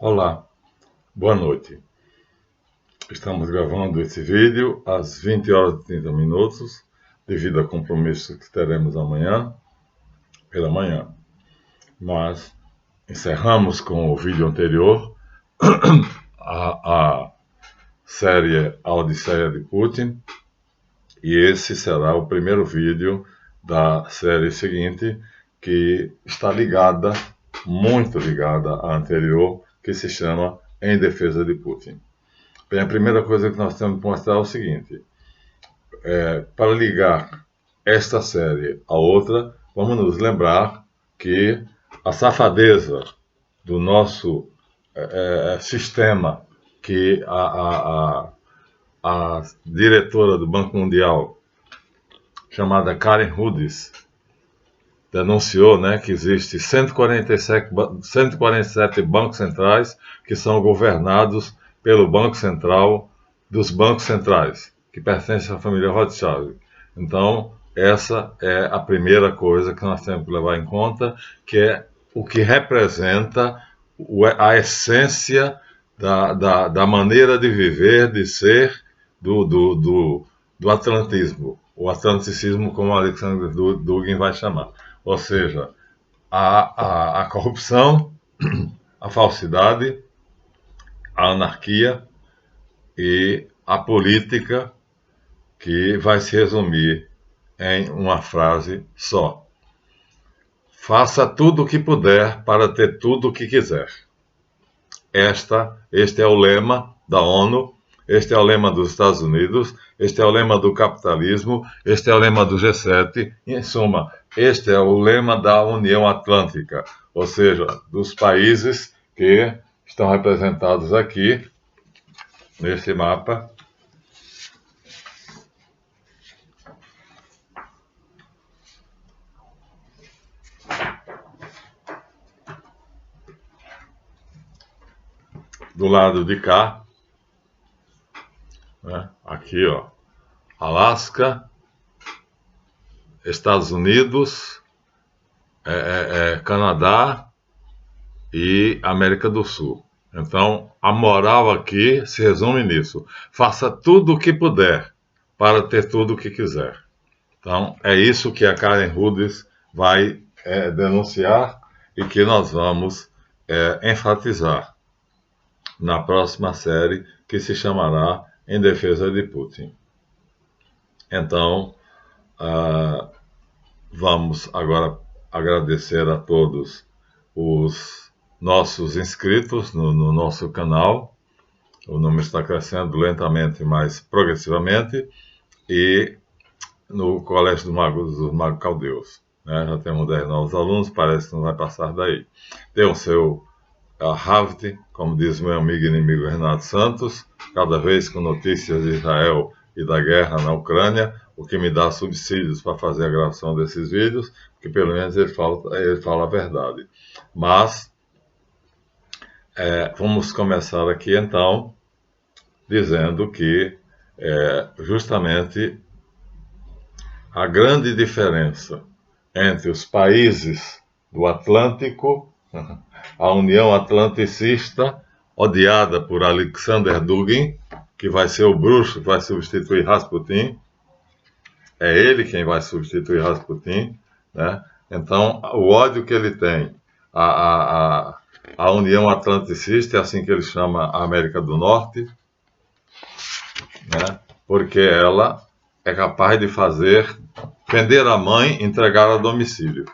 Olá, boa noite. Estamos gravando esse vídeo às 20 horas e 30 minutos, devido a compromisso que teremos amanhã, pela manhã. Mas encerramos com o vídeo anterior a série A Odisseia de Putin, e esse será o primeiro vídeo da série seguinte, que está ligada, muito ligada à anterior, que se chama Em Defesa de Putin. Bem, a primeira coisa que nós temos que mostrar é o seguinte: para ligar esta série à outra, vamos nos lembrar que a safadeza do nosso sistema, que a diretora do Banco Mundial, chamada Karen Hudis, denunciou, que existe 147 bancos centrais que são governados pelo Banco Central dos bancos centrais, que pertencem à família Rothschild. Então, essa é a primeira coisa que nós temos que levar em conta, que é o que representa a essência da maneira de viver, de ser do atlantismo, o atlanticismo, como Alexander Dugin vai chamar. Ou seja, a corrupção, a falsidade, a anarquia e a política, que vai se resumir em uma frase só: faça tudo o que puder para ter tudo o que quiser. Este é o lema da ONU, este é o lema dos Estados Unidos, este é o lema do capitalismo, este é o lema do G7, em suma, este é o lema da União Atlântica, ou seja, dos países que estão representados aqui, nesse mapa. Do lado de cá, aqui, Alasca, Estados Unidos, Canadá e América do Sul. Então, a moral aqui se resume nisso: faça tudo o que puder para ter tudo o que quiser. Então, é isso que a Karen Hudis vai denunciar e que nós vamos enfatizar na próxima série, que se chamará Em Defesa de Putin. Então, vamos agora agradecer a todos os nossos inscritos no nosso canal. O número está crescendo lentamente, mas progressivamente, e no Colégio dos Magos Caldeus. Já temos 10 novos alunos, parece que não vai passar daí. Dê o seu Havt, como diz meu amigo e inimigo Renato Santos, cada vez com notícias de Israel e da guerra na Ucrânia, o que me dá subsídios para fazer a gravação desses vídeos, porque pelo menos ele fala a verdade. Mas, vamos começar aqui então, dizendo que justamente a grande diferença entre os países do Atlântico, a União Atlanticista, odiada por Alexander Dugin, que vai ser o bruxo que vai substituir Rasputin. É ele quem vai substituir Rasputin, Então, o ódio que ele tem à União Atlanticista, é assim que ele chama a América do Norte, porque ela é capaz de vender a mãe, entregar a domicílio.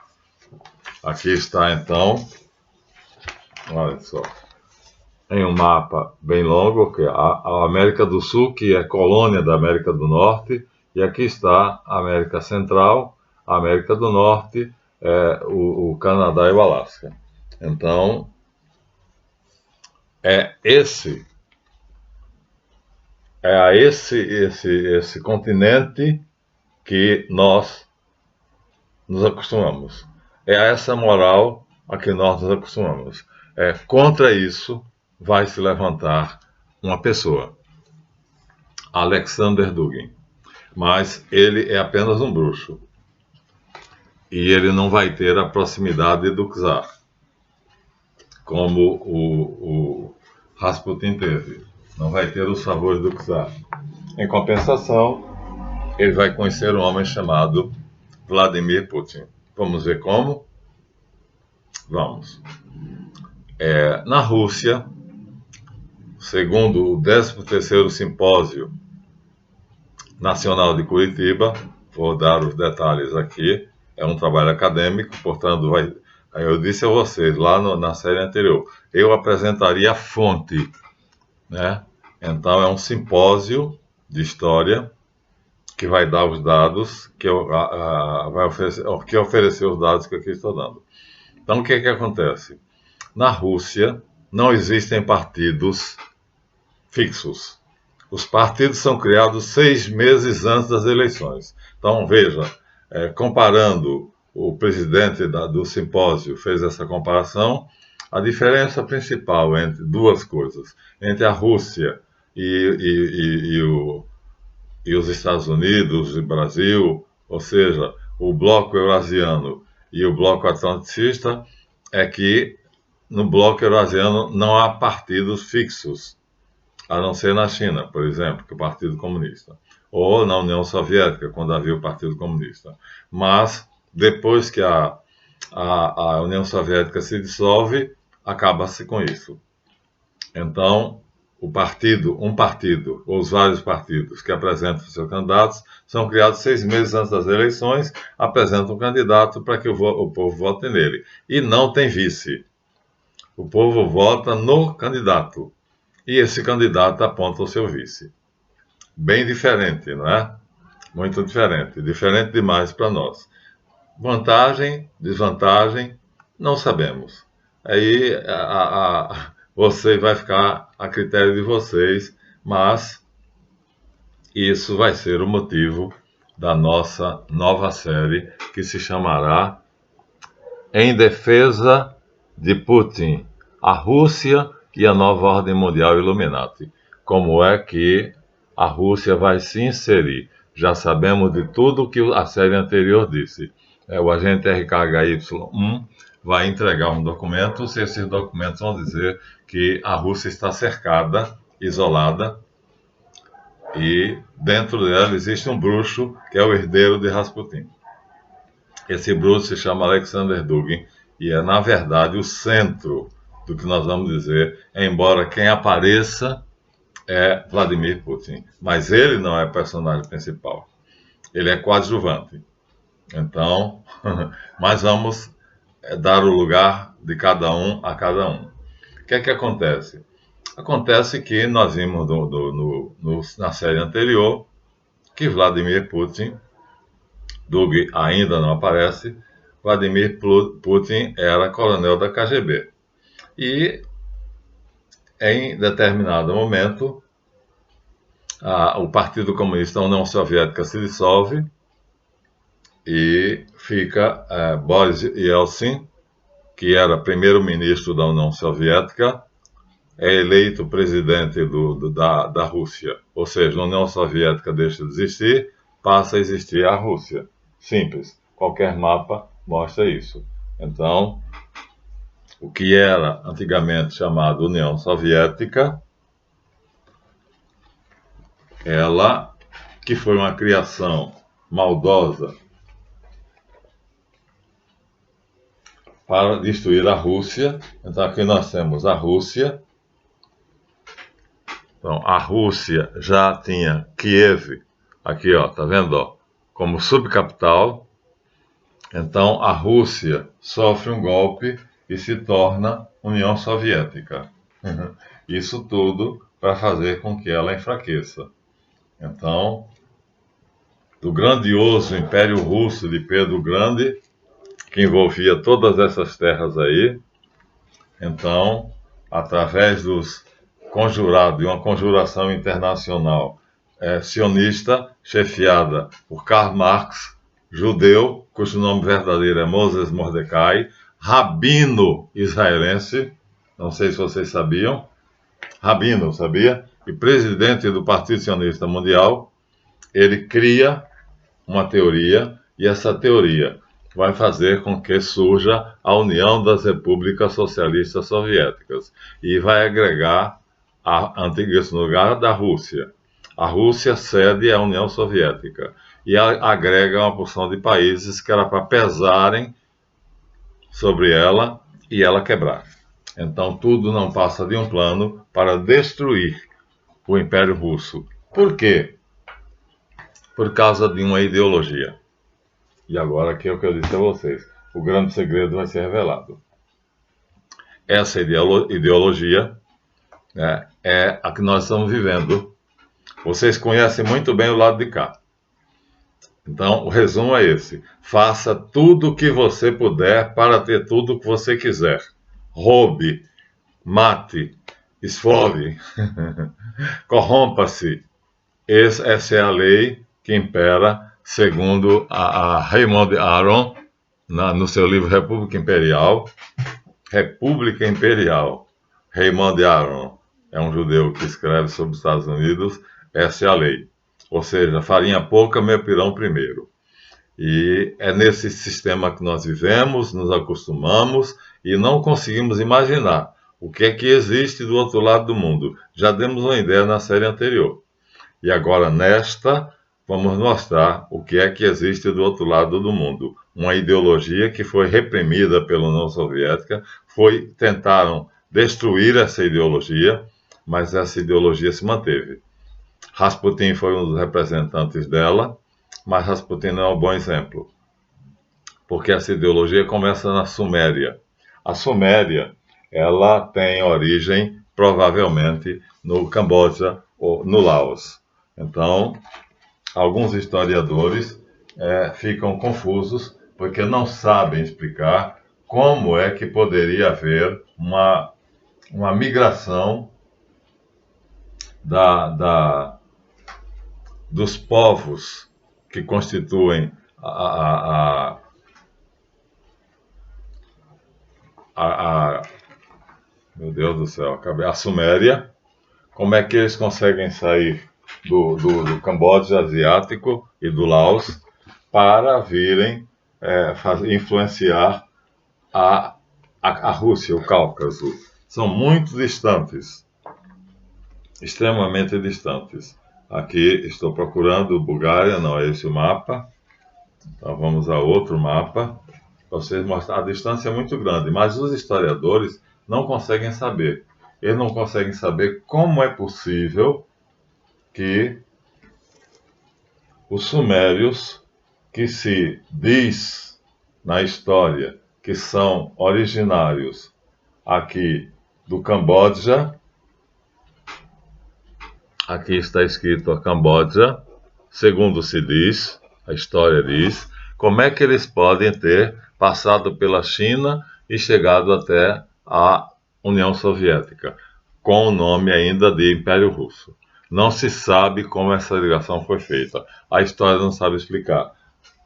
Aqui está, então, olha só, em um mapa bem longo, que é a América do Sul, que é colônia da América do Norte, e aqui está a América Central, a América do Norte, o Canadá e o Alasca. Então, esse continente que nós nos acostumamos. É a essa moral a que nós nos acostumamos. Contra isso vai se levantar uma pessoa, Alexander Dugin. Mas ele é apenas um bruxo. E ele não vai ter a proximidade do czar. como o Rasputin teve. Não vai ter os favores do czar. Em compensação, ele vai conhecer um homem chamado Vladimir Putin. Vamos ver como? Vamos. Na Rússia, segundo o 13º Simpósio Nacional de Curitiba, vou dar os detalhes aqui, é um trabalho acadêmico, portanto, eu disse a vocês lá na série anterior, eu apresentaria a fonte, né? Então, é um simpósio de história que vai dar os dados, que oferecer os dados que eu aqui estou dando. Então, o que acontece? Na Rússia, não existem partidos fixos. Os partidos são criados 6 meses antes das eleições. Então, veja, comparando, o presidente do simpósio fez essa comparação, a diferença principal entre duas coisas, entre a Rússia e os Estados Unidos e Brasil, ou seja, o bloco eurasiano e o bloco atlanticista, é que no bloco eurasiano não há partidos fixos, a não ser na China, por exemplo, que é o Partido Comunista, ou na União Soviética, quando havia o Partido Comunista. Mas, depois que a União Soviética se dissolve, acaba-se com isso. Então, um partido, ou os vários partidos que apresentam seus candidatos, são criados 6 meses antes das eleições, apresentam um candidato para que o povo vote nele. E não tem vice. O povo vota no candidato. E esse candidato aponta o seu vice. Bem diferente, não é? Muito diferente. Diferente demais para nós. Vantagem, desvantagem, não sabemos. Aí você vai ficar a critério de vocês, mas isso vai ser o motivo da nossa nova série, que se chamará Em Defesa de Putin, a Rússia e a Nova Ordem Mundial Illuminati. Como é que a Rússia vai se inserir? Já sabemos de tudo o que a série anterior disse. O agente RKHY1 vai entregar um documento, e esses documentos vão dizer que a Rússia está cercada, isolada, e dentro dela existe um bruxo que é o herdeiro de Rasputin. Esse bruxo se chama Alexander Dugin e é, na verdade, o centro do que nós vamos dizer, embora quem apareça é Vladimir Putin. Mas ele não é o personagem principal. Ele é coadjuvante. Então, mas vamos dar o lugar de cada um a cada um. O que é que acontece? Acontece que nós vimos na série anterior que Vladimir Putin, Dugin ainda não aparece, Vladimir Putin era coronel da KGB. E, em determinado momento, o Partido Comunista da União Soviética se dissolve e fica Boris Yeltsin, que era primeiro-ministro da União Soviética, é eleito presidente da Rússia. Ou seja, a União Soviética deixa de existir, passa a existir a Rússia. Simples. Qualquer mapa mostra isso. Então, o que era antigamente chamado União Soviética, ela, que foi uma criação maldosa para destruir a Rússia. Então, aqui nós temos a Rússia. Então, a Rússia já tinha Kiev, aqui, ó, tá vendo, ó, como subcapital. Então, a Rússia sofre um golpe e se torna União Soviética. Isso tudo para fazer com que ela enfraqueça. Então, do grandioso Império Russo de Pedro o Grande, que envolvia todas essas terras aí, então, através de uma conjuração internacional sionista, chefiada por Karl Marx, judeu, cujo nome verdadeiro é Moses Mordecai, rabino israelense, não sei se vocês sabiam, rabino, sabia? E presidente do Partido Sionista Mundial, ele cria uma teoria, e essa teoria vai fazer com que surja a União das Repúblicas Socialistas Soviéticas e vai agregar a antiga lugar da Rússia. A Rússia cede à União Soviética e agrega uma porção de países que era para pesarem sobre ela e ela quebrar. Então tudo não passa de um plano para destruir o Império Russo. Por quê? Por causa de uma ideologia. E agora aqui é o que eu disse a vocês. O grande segredo vai ser revelado. Essa ideologia, né, é a que nós estamos vivendo. Vocês conhecem muito bem o lado de cá. Então, o resumo é esse. Faça tudo o que você puder para ter tudo o que você quiser. Roube, mate, esfole, corrompa-se. Essa é a lei que impera, segundo a Raymond Aron, no seu livro República Imperial. República Imperial. Raymond Aron é um judeu que escreve sobre os Estados Unidos. Essa é a lei. Ou seja, farinha pouca, meu pirão primeiro. E é nesse sistema que nós vivemos, nos acostumamos e não conseguimos imaginar o que é que existe do outro lado do mundo. Já demos uma ideia na série anterior. E agora, nesta, vamos mostrar o que é que existe do outro lado do mundo. Uma ideologia que foi reprimida pela União Soviética, tentaram destruir essa ideologia, mas essa ideologia se manteve. Rasputin foi um dos representantes dela, mas Rasputin não é um bom exemplo, porque essa ideologia começa na Suméria. A Suméria, ela tem origem, provavelmente, no Camboja ou no Laos. Então, alguns historiadores ficam confusos, porque não sabem explicar como é que poderia haver uma migração dos povos que constituem meu Deus do céu, a Suméria. Como é que eles conseguem sair do Camboja asiático e do Laos para virem influenciar a Rússia, o Cáucaso? São muito distantes, extremamente distantes. Aqui estou procurando Bulgária, não é esse o mapa. Então vamos a outro mapa. Para vocês mostrar, a distância é muito grande, mas os historiadores não conseguem saber. Eles não conseguem saber como é possível que os sumérios, que se diz na história que são originários aqui do Camboja, aqui está escrito a Camboja, segundo se diz, a história diz, como é que eles podem ter passado pela China e chegado até a União Soviética, com o nome ainda de Império Russo. Não se sabe como essa ligação foi feita. A história não sabe explicar.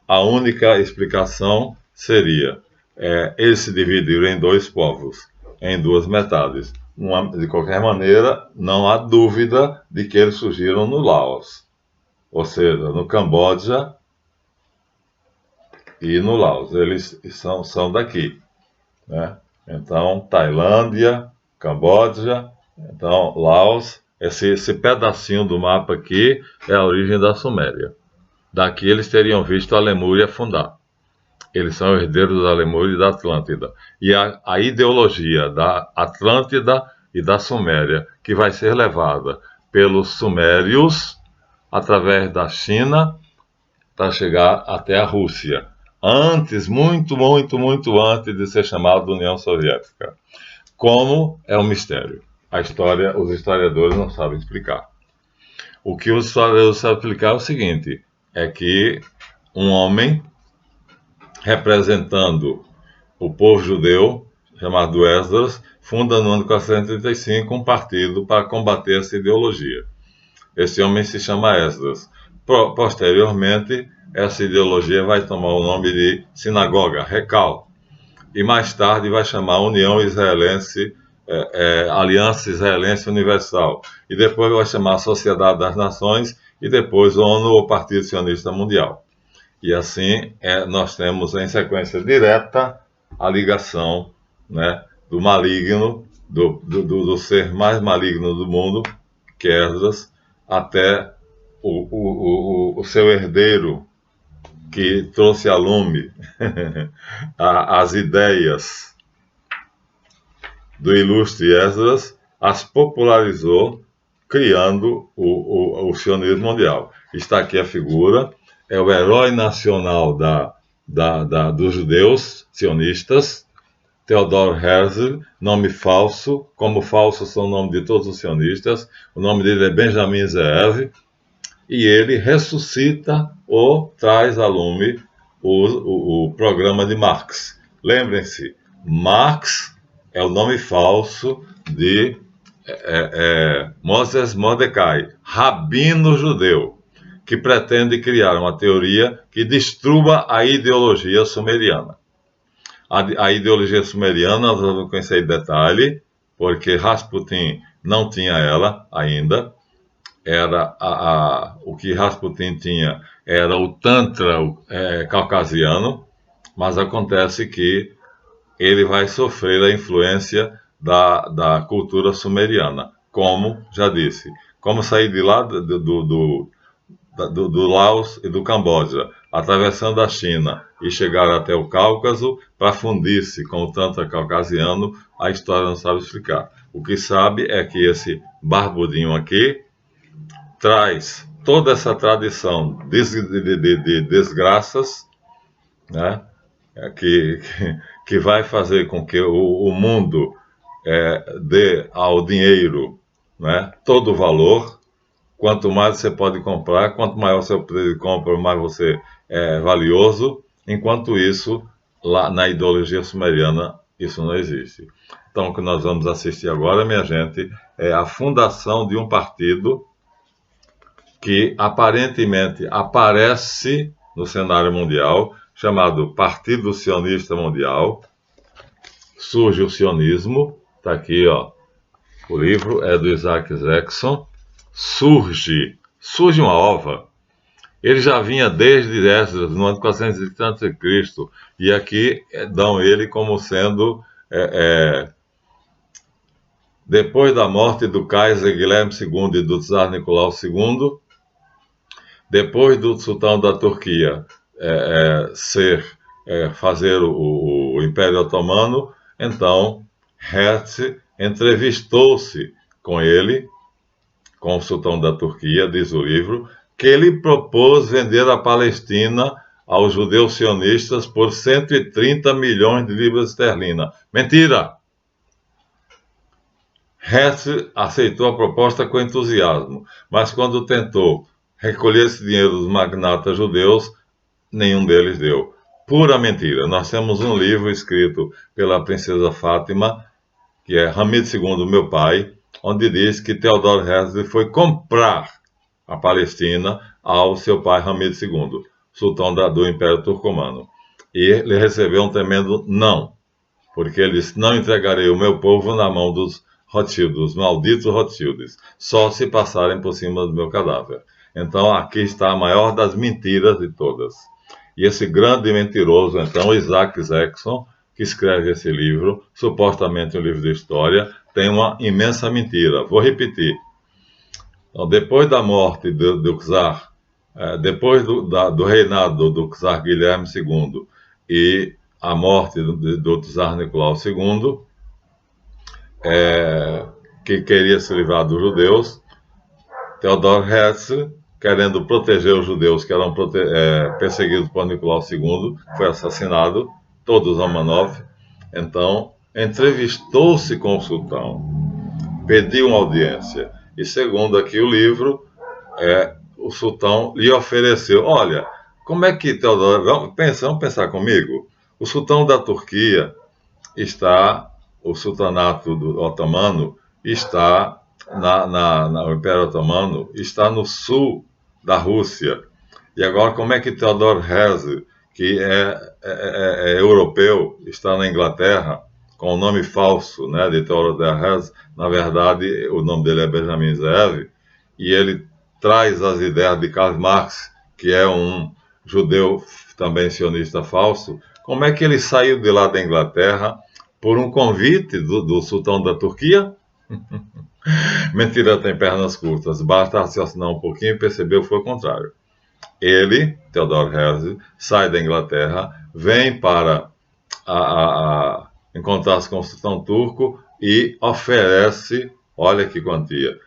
A única explicação seria, eles se dividiram em dois povos, em duas metades. De qualquer maneira, não há dúvida de que eles surgiram no Laos, ou seja, no Camboja e no Laos. Eles são daqui, né? Então, Tailândia, Camboja, então Laos, esse pedacinho do mapa aqui é a origem da Suméria. Daqui eles teriam visto a Lemúria afundar. Eles são herdeiros da Lemúria e da Atlântida. E a ideologia da Atlântida e da Suméria, que vai ser levada pelos sumérios através da China para chegar até a Rússia. Antes, muito antes de ser chamado de União Soviética. Como é um mistério. Os historiadores não sabem explicar. O que os historiadores sabem explicar é o seguinte, é que um homem representando o povo judeu, chamado Esdras, funda no ano 435 um partido para combater essa ideologia. Esse homem se chama Esdras. Posteriormente, essa ideologia vai tomar o nome de Sinagoga, Recal, e mais tarde vai chamar União Israelense, Aliança Israelense Universal, e depois vai chamar Sociedade das Nações, e depois ONU, ou Partido Sionista Mundial. E assim nós temos em sequência direta a ligação, né, do maligno, do ser mais maligno do mundo, que é Esdras, até o seu herdeiro, que trouxe a lume as ideias do ilustre Esdras, as popularizou, criando o sionismo mundial. Está aqui a figura, é o herói nacional dos judeus sionistas, Theodor Herzl, nome falso, como falsos são o nome de todos os sionistas. O nome dele é Benjamin Zeev, e ele ressuscita ou traz a lume o programa de Marx. Lembrem-se, Marx é o nome falso de Moses Mordecai, rabino judeu, que pretende criar uma teoria que destrua a ideologia sumeriana. A ideologia sumeriana nós vamos conhecer em detalhe, porque Rasputin não tinha ela ainda. Era o que Rasputin tinha era o Tantra caucasiano, mas acontece que ele vai sofrer a influência da cultura sumeriana, como já disse, como sair de lá do Laos e do Camboja, atravessando a China e chegar até o Cáucaso para fundir-se com o Tantra caucasiano, a história não sabe explicar. O que sabe é que esse barbudinho aqui traz toda essa tradição de desgraças, né, que vai fazer com que o mundo dê ao dinheiro, né, todo o valor. Quanto mais você pode comprar, quanto maior o seu poder de compra, mais você é valioso. Enquanto isso, lá na ideologia sumeriana, isso não existe. Então, o que nós vamos assistir agora, minha gente, é a fundação de um partido que aparentemente aparece no cenário mundial, chamado Partido Sionista Mundial. Surge o sionismo, está aqui, ó, o livro é do Isaac Zexon. Surge uma ova. Ele já vinha desde Esdras, no ano 430 a.C., e aqui dão ele como sendo depois da morte do Kaiser Guilherme II e do Tsar Nicolau II, depois do sultão da Turquia fazer o Império Otomano, então Hertz entrevistou-se com ele, com o sultão da Turquia, diz o livro, que ele propôs vender a Palestina aos judeus sionistas por 130 milhões de libras esterlinas. Mentira! Hertz aceitou a proposta com entusiasmo, mas quando tentou recolher esse dinheiro dos magnatas judeus, nenhum deles deu. Pura mentira. Nós temos um livro escrito pela princesa Fátima, que é Hamid II, meu pai, onde diz que Theodor Herzl foi comprar a Palestina ao seu pai Hamid II, sultão do Império Turcomano. E ele recebeu um tremendo não, porque ele disse: não entregarei o meu povo na mão dos Rothschild, os malditos Rothschilds, só se passarem por cima do meu cadáver. Então aqui está a maior das mentiras de todas. E esse grande mentiroso, então, Isaac Zexon, que escreve esse livro, supostamente um livro de história, tem uma imensa mentira. Vou repetir. Então, depois da morte do czar, depois do reinado do czar Guilherme II e a morte do czar Nicolau II, que queria se livrar dos judeus, Theodor Herzl, querendo proteger os judeus que eram perseguidos por Nicolau II, foi assassinado, todos Romanov. Então, entrevistou-se com o sultão, pediu uma audiência, e segundo aqui o livro, o sultão lhe ofereceu: olha, como é que Theodor, vamos pensar comigo, o sultão da Turquia o sultanato otomano está o Império Otomano está no sul da Rússia. E agora, como é que Theodor Herzl, que é europeu, está na Inglaterra, com o nome falso, né, de Theodor Herzl? Na verdade, o nome dele é Benjamin Zeev, e ele traz as ideias de Karl Marx, que é um judeu também sionista falso, como é que ele saiu de lá da Inglaterra por um convite do sultão da Turquia? Mentira tem pernas curtas, basta raciocinar um pouquinho e perceber que foi o contrário. Ele, Theodor Herzl, sai da Inglaterra, vem para encontrar-se com o sultão turco e oferece, olha que quantia,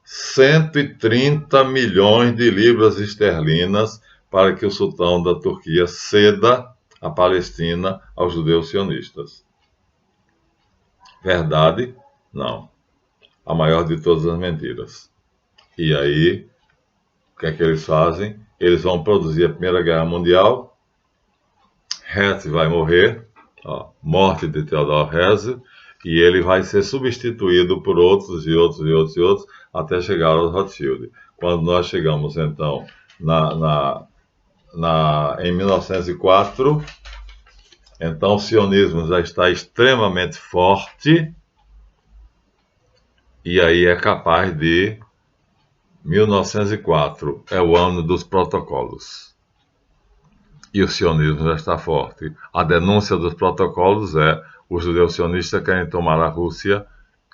130 milhões de libras esterlinas para que o sultão da Turquia ceda a Palestina aos judeus sionistas. Verdade? Não. A maior de todas as mentiras. E aí, o que é que eles fazem? Eles vão produzir a Primeira Guerra Mundial, Herzl vai morrer, morte de Theodor Herzl, e ele vai ser substituído por outros e outros e outros e outros, até chegar aos Rothschild. Quando nós chegamos, então, em 1904, então o sionismo já está extremamente forte, e aí é capaz de 1904, é o ano dos protocolos. E o sionismo já está forte. A denúncia dos protocolos é: os judeus sionistas querem tomar a Rússia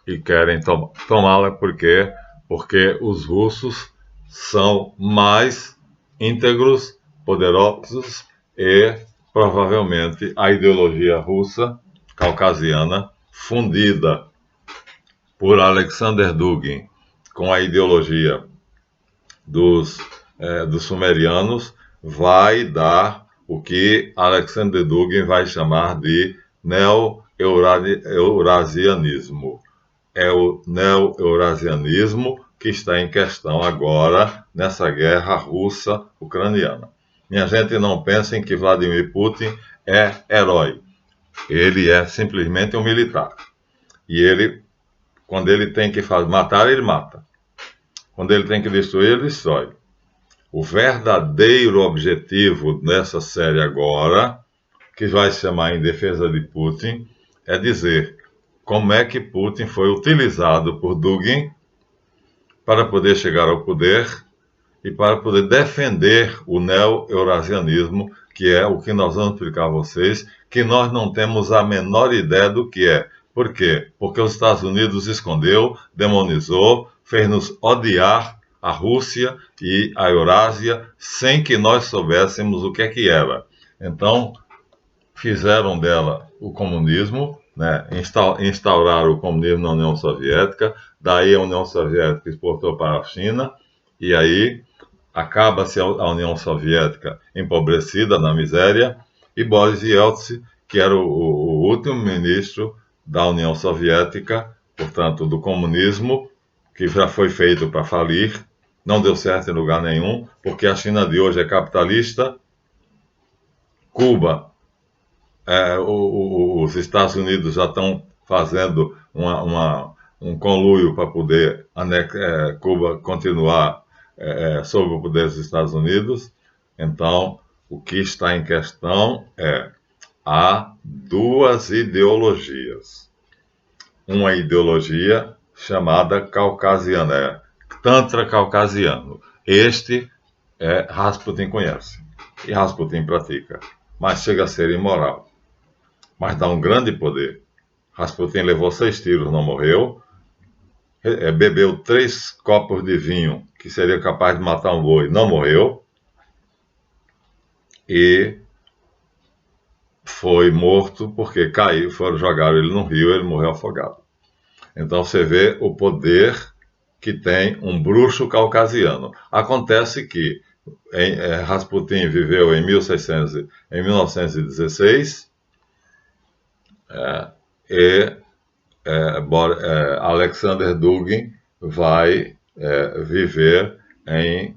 e querem tomá-la porque os russos são mais íntegros, poderosos e provavelmente a ideologia russa caucasiana, fundida por Alexander Dugin com a ideologia dos sumerianos, vai dar o que Alexander Dugin vai chamar de neo-eurasianismo. É o neo-eurasianismo que está em questão agora nessa guerra russa-ucraniana. Minha gente, não pensem que Vladimir Putin é herói. Ele é simplesmente um militar. E ele, quando ele tem que matar, ele mata. Quando ele tem que destruir, ele destrói. O verdadeiro objetivo dessa série agora, que vai se chamar Em Defesa de Putin, é dizer como é que Putin foi utilizado por Dugin para poder chegar ao poder e para poder defender o neo-eurasianismo, que é o que nós vamos explicar a vocês, que nós não temos a menor ideia do que é. Por quê? Porque os Estados Unidos escondeu, demonizou, fez-nos odiar a Rússia e a Eurásia sem que nós soubéssemos o que é que era. Então, fizeram dela o comunismo, né? Instauraram o comunismo na União Soviética, daí a União Soviética exportou para a China, e aí acaba-se a União Soviética empobrecida na miséria, e Boris Yeltsin, que era o último ministro da União Soviética, portanto do comunismo, que já foi feito para falir, não deu certo em lugar nenhum, porque a China de hoje é capitalista, Cuba, os Estados Unidos já estão fazendo um conluio para poder Cuba continuar sob o poder dos Estados Unidos. Então, o que está em questão é: há duas ideologias. Uma ideologia chamada caucasiana, Tantra caucasiano. Este Rasputin conhece e Rasputin pratica, mas chega a ser imoral, mas dá um grande poder. Rasputin levou 6 tiros, não morreu, bebeu 3 copos de vinho, que seria capaz de matar um boi, não morreu, e foi morto porque caiu, jogaram ele no rio, ele morreu afogado. Então você vê o poder que tem um bruxo caucasiano. Acontece que Rasputin viveu em 1916 e Alexander Dugin vai viver em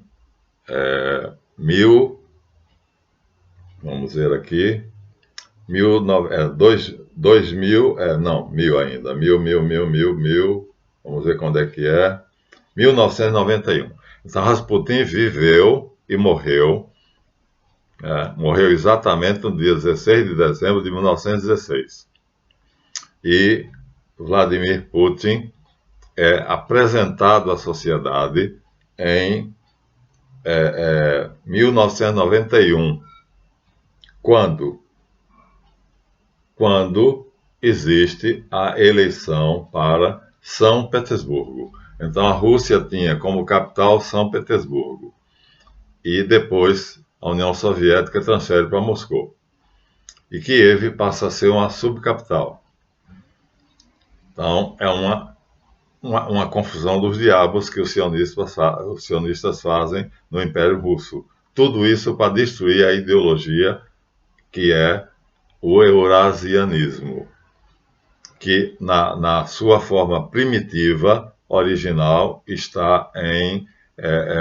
2000, não, 1000 ainda, 1000, vamos ver quando é que é, 1991. Então Rasputin viveu e morreu, morreu exatamente no dia 16 de dezembro de 1916. E Vladimir Putin é apresentado à sociedade em 1991, quando existe a eleição para São Petersburgo. Então a Rússia tinha como capital São Petersburgo e depois a União Soviética transfere para Moscou. E Kiev passa a ser uma subcapital. Então é uma confusão dos diabos que os sionistas fazem no Império Russo. Tudo isso para destruir a ideologia que é o eurasianismo, que na sua forma primitiva, original, está em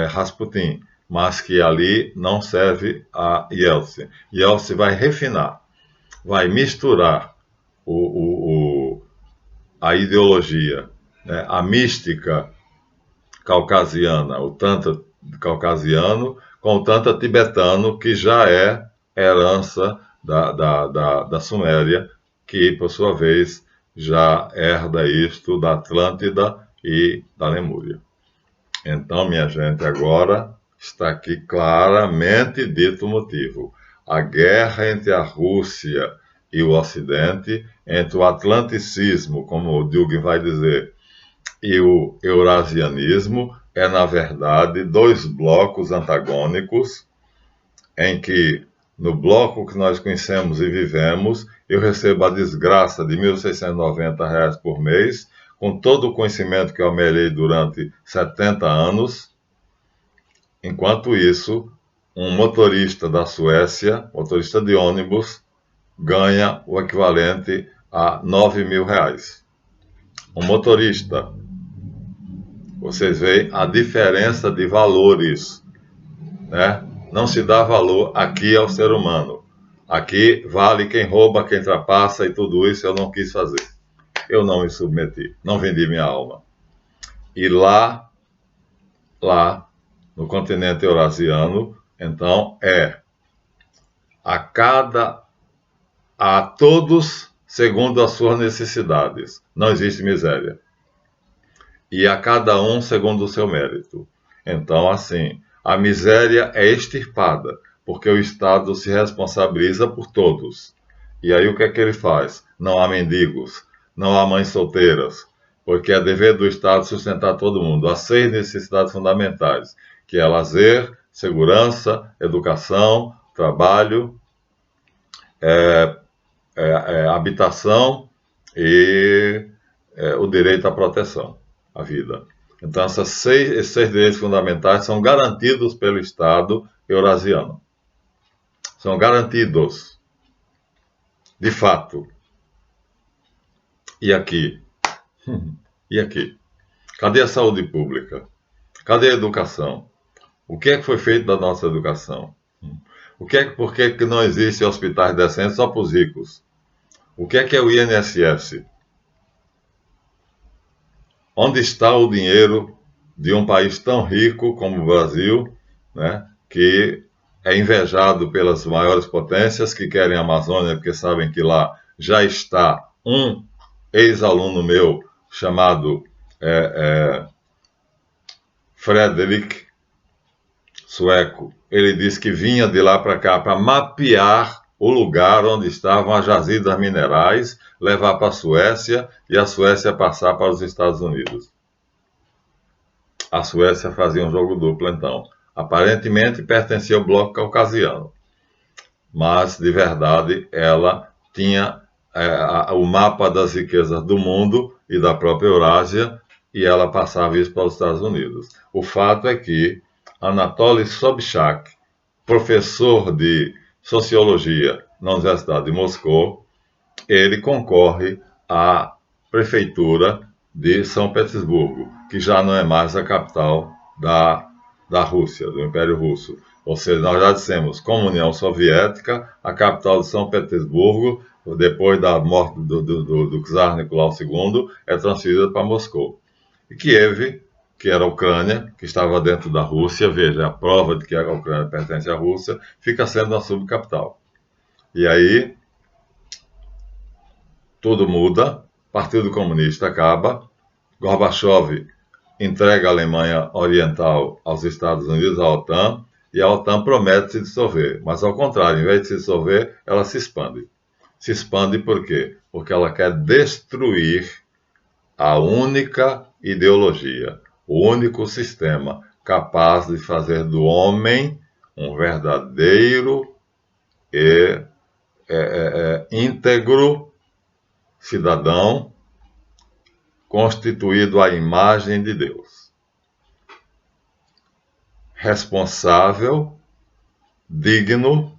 Rasputin, mas que ali não serve a Yeltsin. Yeltsin vai refinar, vai misturar a ideologia, né, a mística caucasiana, o Tantra caucasiano, com o Tantra tibetano, que já é herança da Suméria, que, por sua vez, já herda isto da Atlântida e da Lemúria. Então, minha gente, agora está aqui claramente dito o motivo. A guerra entre a Rússia e o Ocidente, entre o atlanticismo, como o Dugin vai dizer, e o eurasianismo, é, na verdade, dois blocos antagônicos, em que, no bloco que nós conhecemos e vivemos, eu recebo a desgraça de R$ 1.690 por mês, com todo o conhecimento que eu amelhei durante 70 anos. Enquanto isso, um motorista da Suécia, motorista de ônibus, ganha o equivalente a R$ 9.000. Um motorista, vocês veem a diferença de valores, né? Não se dá valor aqui ao ser humano. Aqui vale quem rouba, quem trapassa e tudo isso eu não quis fazer. Eu não me submeti, não vendi minha alma. E lá, no continente eurasiano, então a todos segundo as suas necessidades. Não existe miséria. E a cada um segundo o seu mérito. Então, assim, a miséria é extirpada, porque o Estado se responsabiliza por todos. E aí o que é que ele faz? Não há mendigos, não há mães solteiras, porque é dever do Estado sustentar todo mundo. Há 6 necessidades fundamentais, que é lazer, segurança, educação, trabalho, habitação e o direito à proteção, à vida. Então, esses 6 direitos fundamentais são garantidos pelo Estado eurasiano. São garantidos, de fato. E aqui? E aqui? Cadê a saúde pública? Cadê a educação? O que é que foi feito da nossa educação? Por que que não existem hospitais decentes só para os ricos? O que é o INSS? Onde está o dinheiro de um país tão rico como o Brasil, né, que é invejado pelas maiores potências que querem a Amazônia, porque sabem que lá já está um ex-aluno meu chamado Frederick, sueco. Ele disse que vinha de lá para cá para mapear o lugar onde estavam as jazidas minerais, levar para a Suécia e a Suécia passar para os Estados Unidos. A Suécia fazia um jogo duplo, então. Aparentemente pertencia ao bloco caucasiano, mas de verdade ela tinha o mapa das riquezas do mundo e da própria Eurásia e ela passava isso para os Estados Unidos. O fato é que Anatoly Sobchak, professor de Sociologia na Universidade de Moscou, ele concorre à prefeitura de São Petersburgo, que já não é mais a capital da Rússia, do Império Russo. Ou seja, nós já dissemos, como União Soviética, a capital de São Petersburgo, depois da morte do czar Nicolau II, é transferida para Moscou. E Kiev, que era a Ucrânia, que estava dentro da Rússia, veja, a prova de que a Ucrânia pertence à Rússia, fica sendo a subcapital. E aí, tudo muda, o Partido Comunista acaba, Gorbachev entrega a Alemanha Oriental aos Estados Unidos, à OTAN, e a OTAN promete se dissolver. Mas, ao contrário, em vez de se dissolver, ela se expande. Se expande por quê? Porque ela quer destruir a única ideologia, o único sistema capaz de fazer do homem um verdadeiro e íntegro cidadão constituído à imagem de Deus, responsável, digno,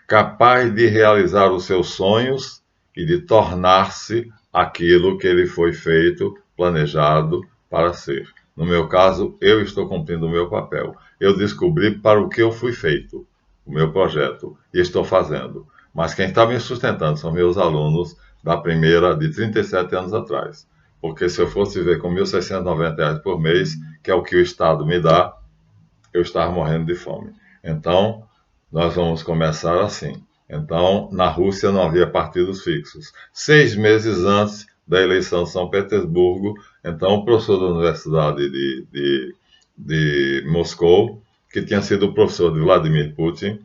capaz de realizar os seus sonhos e de tornar-se aquilo que ele foi feito, planejado para ser. No meu caso, eu estou cumprindo o meu papel. Eu descobri para o que eu fui feito, o meu projeto, e estou fazendo. Mas quem está me sustentando são meus alunos da primeira, de 37 anos atrás. Porque se eu fosse viver com R$ 1.690 por mês, que é o que o Estado me dá, eu estava morrendo de fome. Então, nós vamos começar assim. Então, na Rússia não havia partidos fixos. 6 meses antes da eleição de São Petersburgo, então o professor da Universidade de Moscou, que tinha sido o professor de Vladimir Putin,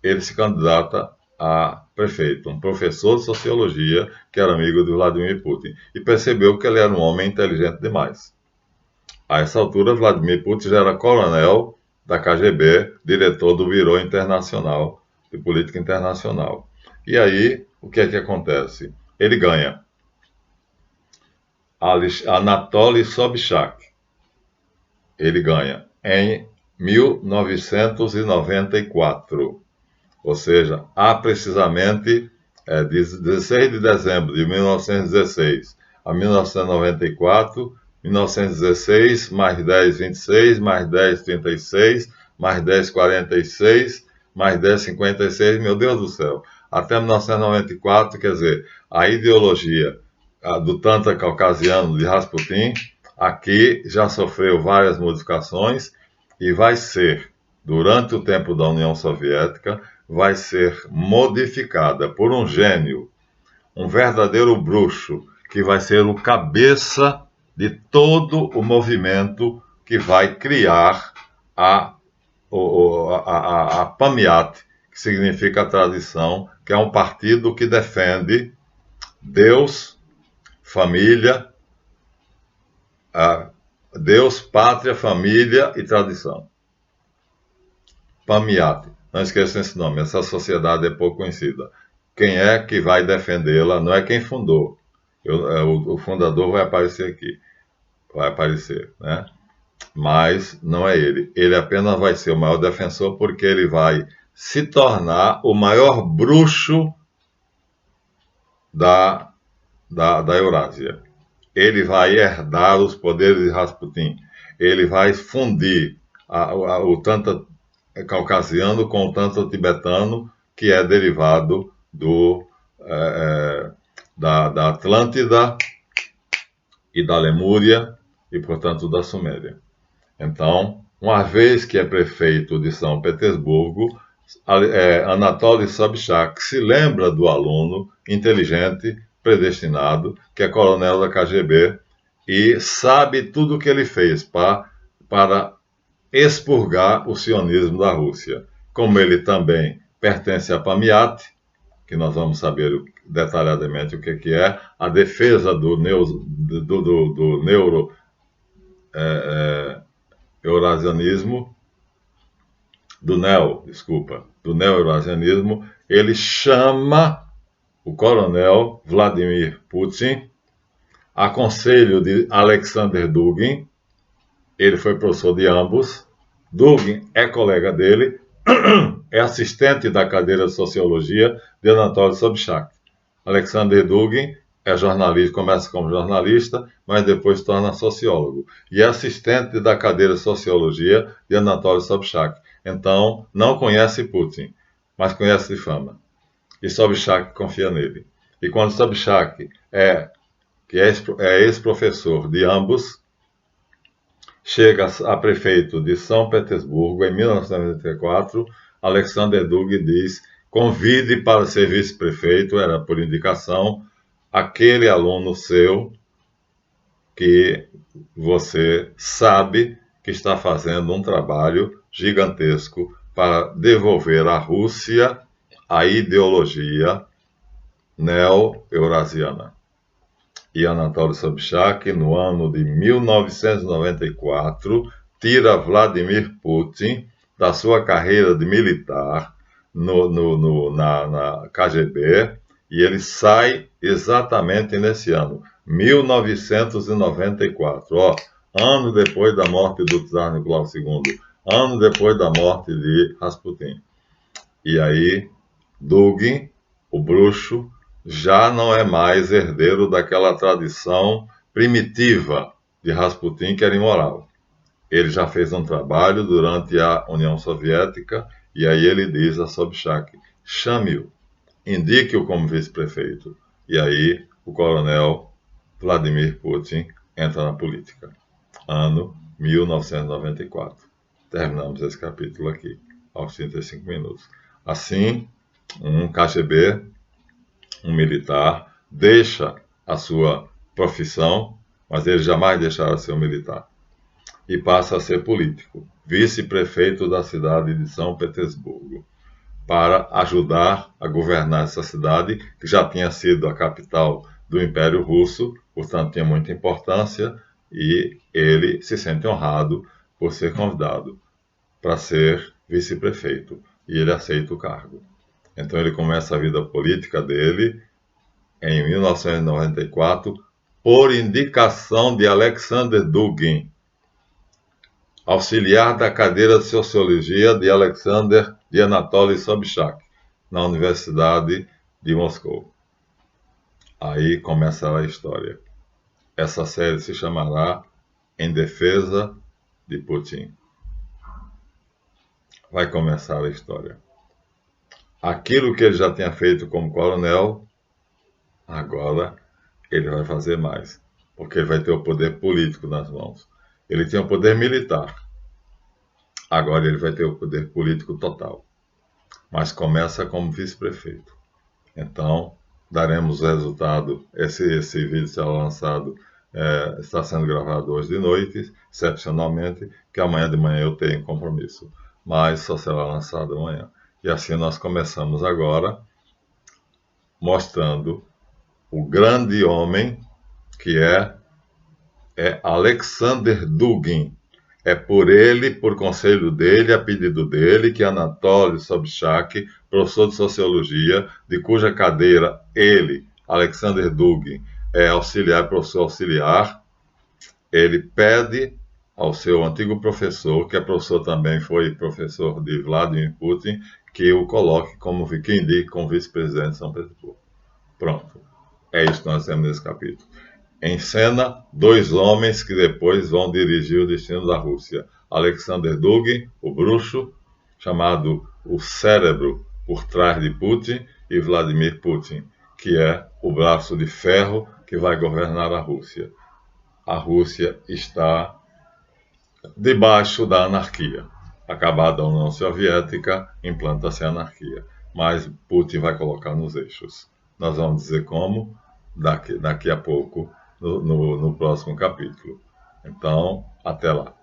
ele se candidata a prefeito, um professor de sociologia que era amigo de Vladimir Putin, e percebeu que ele era um homem inteligente demais. A essa altura, Vladimir Putin já era coronel da KGB, diretor do Bureau Internacional de Política Internacional. E aí, o que é que acontece? Ele ganha. Anatoly Sobchak, ele ganha em 1994, ou seja, há precisamente 16 de dezembro de 1916 a 1994, 1916, mais 10, 26, mais 10, 36, mais 10, 46, mais 10, 56, meu Deus do céu. Até 1994, quer dizer, a ideologia do Tantra caucasiano de Rasputin, aqui já sofreu várias modificações e vai ser, durante o tempo da União Soviética, vai ser modificada por um gênio, um verdadeiro bruxo, que vai ser o cabeça de todo o movimento que vai criar a PAMIAT, que significa a tradição, que é um partido que defende Deus, família, Deus, pátria, família e tradição. PAMIAT, não esqueçam esse nome, essa sociedade é pouco conhecida. Quem é que vai defendê-la? Não é quem fundou. O fundador vai aparecer aqui, vai aparecer, né? Mas não é ele. Ele apenas vai ser o maior defensor porque ele vai se tornar o maior bruxo da Eurásia. Ele vai herdar os poderes de Rasputin. Ele vai fundir o Tantra caucasiano com o Tantra tibetano, que é derivado da Atlântida e da Lemúria e, portanto, da Suméria. Então, uma vez que é prefeito de São Petersburgo, Anatoly Sobchak se lembra do aluno inteligente, predestinado, que é coronel da KGB, e sabe tudo o que ele fez para expurgar o sionismo da Rússia. Como ele também pertence à PAMIAT, que nós vamos saber detalhadamente o que é, a defesa do neo-eurasianismo, do neo-eurasianismo, ele chama o coronel Vladimir Putin, a conselho de Alexander Dugin, ele foi professor de ambos, Dugin é colega dele, é assistente da cadeira de Sociologia de Anatoly Sobchak. Alexander Dugin é jornalista, começa como jornalista, mas depois se torna sociólogo. E é assistente da cadeira de Sociologia de Anatoly Sobchak. Então, não conhece Putin, mas conhece de fama. E Sobchak confia nele. E quando Sobchak que é ex-professor de ambos, chega a prefeito de São Petersburgo em 1994, Alexander Dugin diz: convide para ser vice-prefeito, era por indicação, aquele aluno seu que você sabe que está fazendo um trabalho gigantesco para devolver à Rússia a ideologia neo-eurasiana. E Anatoly Sobchak, no ano de 1994, tira Vladimir Putin da sua carreira de militar na KGB, e ele sai exatamente nesse ano, 1994, ano depois da morte do Tsar Nicolau II, ano depois da morte de Rasputin. E aí, Dugin, o bruxo, já não é mais herdeiro daquela tradição primitiva de Rasputin, que era imoral. Ele já fez um trabalho durante a União Soviética, e aí ele diz a Sobchak: chame-o, indique-o como vice-prefeito. E aí o coronel Vladimir Putin entra na política. Ano 1994. Terminamos esse capítulo aqui, aos 35 minutos. Assim, um KGB, um militar, deixa a sua profissão, mas ele jamais deixará de ser um militar, e passa a ser político, vice-prefeito da cidade de São Petersburgo, para ajudar a governar essa cidade, que já tinha sido a capital do Império Russo, portanto tinha muita importância, e ele se sente honrado por ser convidado para ser vice-prefeito, e ele aceita o cargo. Então ele começa a vida política dele em 1994, por indicação de Alexander Dugin, auxiliar da cadeira de Sociologia de Anatoly Sobchak, na Universidade de Moscou. Aí começa a história. Essa série se chamará Em Defesa de Putin. Vai começar a história. Aquilo que ele já tinha feito como coronel, agora ele vai fazer mais, porque ele vai ter o poder político nas mãos. Ele tinha o poder militar, agora ele vai ter o poder político total. Mas começa como vice-prefeito. Então, daremos o resultado. Esse vídeo será lançado, está sendo gravado hoje de noite, excepcionalmente, que amanhã de manhã eu tenho compromisso, mas só será lançado amanhã. E assim nós começamos agora, mostrando o grande homem que é Alexander Dugin. É por ele, por conselho dele, a pedido dele, que Anatoly Sobchak, professor de Sociologia, de cuja cadeira ele, Alexander Dugin, é auxiliar, professor auxiliar, ele pede ao seu antigo professor, que é professor também, foi professor de Vladimir Putin, que o coloque que indique como vice-presidente de São Petersburgo. Pronto. É isso que nós temos nesse capítulo. Em cena, dois homens que depois vão dirigir o destino da Rússia. Alexander Dugin, o bruxo, chamado o cérebro por trás de Putin, e Vladimir Putin, que é o braço de ferro que vai governar a Rússia. A Rússia está debaixo da anarquia. Acabada a União Soviética, implanta-se a anarquia. Mas Putin vai colocar nos eixos. Nós vamos dizer como daqui a pouco, no próximo capítulo. Então, até lá.